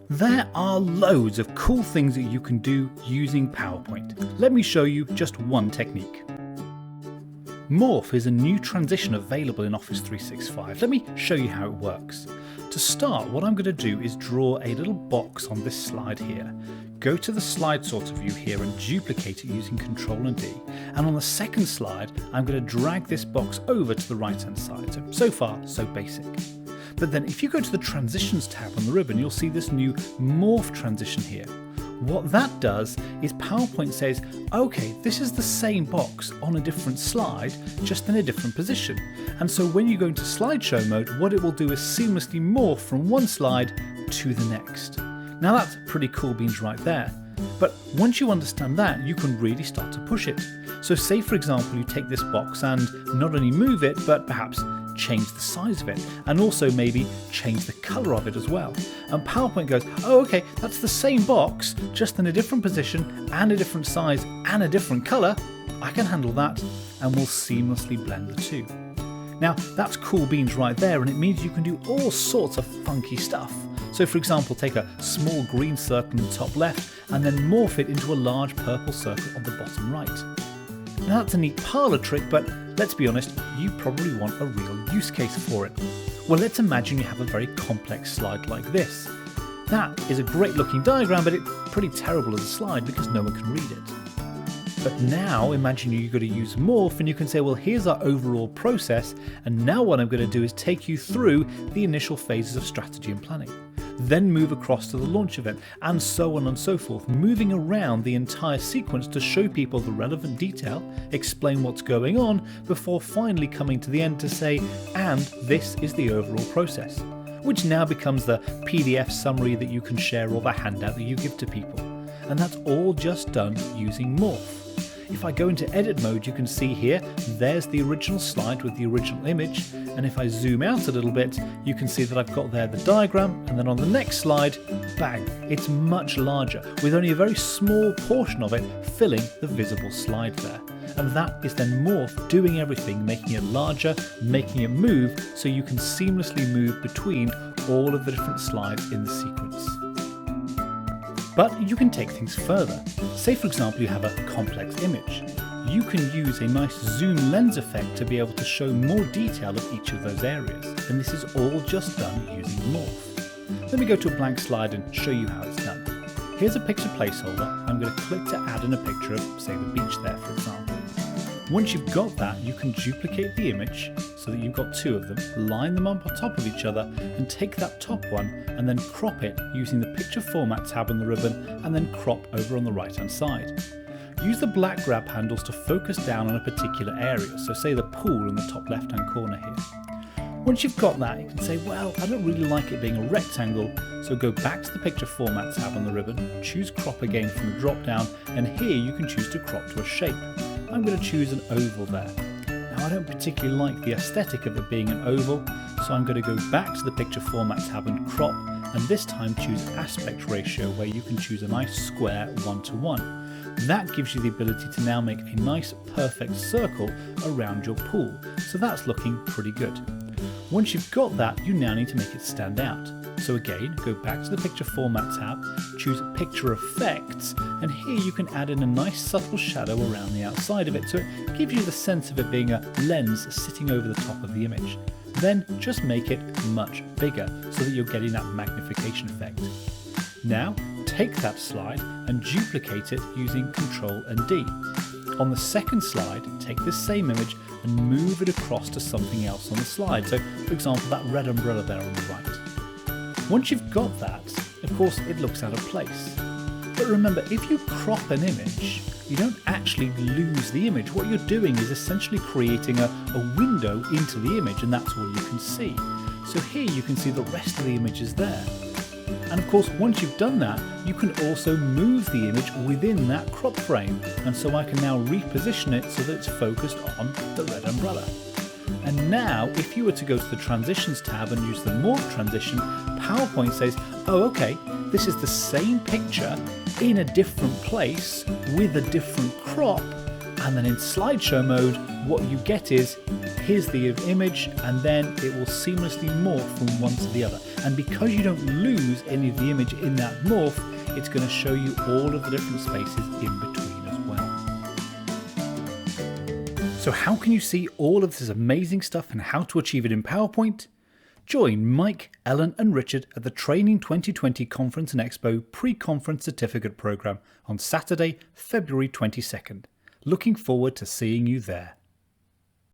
There are loads of cool things that you can do using PowerPoint. Let me show you just one technique. Morph is a new transition available in Office 365. Let me show you how it works. To start, what I'm going to do is draw a little box on this slide here. Go to the slide sorter view here and duplicate it using Ctrl and D. And on the second slide, I'm going to drag this box over to the right hand side. So far, so basic. But then if you go to the Transitions tab on the ribbon, you'll see this new Morph transition here. What that does is PowerPoint says, okay, this is the same box on a different slide, just in a different position. And so when you go into slideshow mode, what it will do is seamlessly morph from one slide to the next. Now that's pretty cool beans right there. But once you understand that, you can really start to push it. So say for example, you take this box and not only move it, but perhaps change the size of it, and also maybe change the colour of it as well. And PowerPoint goes, oh okay, that's the same box, just in a different position and a different size and a different colour. I can handle that, and we'll seamlessly blend the two. Now that's cool beans right there, and it means you can do all sorts of funky stuff. So for example, take a small green circle in the top left and then morph it into a large purple circle on the bottom right. Now that's a neat parlour trick, but let's be honest, you probably want a real use case for it. Well, let's imagine you have a very complex slide like this. That is a great looking diagram, but it's pretty terrible as a slide because no one can read it. But now imagine you've got to use Morph and you can say, well, here's our overall process, and now what I'm going to do is take you through the initial phases of strategy and planning. Then move across to the launch event, and so on and so forth, moving around the entire sequence to show people the relevant detail, explain what's going on, before finally coming to the end to say, and this is the overall process, which now becomes the PDF summary that you can share or the handout that you give to people. And that's all just done using Morph. If I go into edit mode, you can see here, there's the original slide with the original image, and if I zoom out a little bit, you can see that I've got there the diagram, and then on the next slide, bang, it's much larger, with only a very small portion of it filling the visible slide there. And that is then Morph doing everything, making it larger, making it move, so you can seamlessly move between all of the different slides in the sequence. But you can take things further. Say for example you have a complex image. You can use a nice zoom lens effect to be able to show more detail of each of those areas. And this is all just done using Morph. Let me go to a blank slide and show you how it's done. Here's a picture placeholder. I'm going to click to add in a picture of, say, the beach there, for example. Once you've got that, you can duplicate the image so that you've got two of them, line them up on top of each other, and take that top one and then crop it using the Picture Format tab on the ribbon, and then crop over on the right hand side. Use the black grab handles to focus down on a particular area, so say the pool in the top left hand corner here. Once you've got that, you can say, well, I don't really like it being a rectangle, so go back to the Picture Format tab on the ribbon, choose Crop again from the drop down, and here you can choose to crop to a shape. I'm going to choose an oval there. Now I don't particularly like the aesthetic of it being an oval, so I'm going to go back to the Picture Format tab and crop, and this time choose Aspect Ratio, where you can choose a nice square 1:1. That gives you the ability to now make a nice perfect circle around your pool, so that's looking pretty good. Once you've got that, you now need to make it stand out. So again, go back to the Picture Format tab, choose Picture Effects, and here you can add in a nice subtle shadow around the outside of it, so it gives you the sense of it being a lens sitting over the top of the image. Then just make it much bigger so that you're getting that magnification effect. Now take that slide and duplicate it using Ctrl and D. On the second slide, take this same image and move it across to something else on the slide. So for example, that red umbrella there on the right. Once you've got that, of course it looks out of place. But remember, if you crop an image, you don't actually lose the image. What you're doing is essentially creating a window into the image, and that's all you can see. So here you can see the rest of the image is there. And of course, once you've done that, you can also move the image within that crop frame. And so I can now reposition it so that it's focused on the red umbrella. And now, if you were to go to the Transitions tab and use the Morph transition, PowerPoint says, oh okay, this is the same picture in a different place with a different crop, And then in slideshow mode, what you get is, here's the image, and then it will seamlessly morph from one to the other. And because you don't lose any of the image in that morph, it's going to show you all of the different spaces in between as well. So how can you see all of this amazing stuff and how to achieve it in PowerPoint? Join Mike, Ellen and Richard at the Training 2020 Conference and Expo Pre-Conference Certificate Programme on Saturday, February 22nd. Looking forward to seeing you there.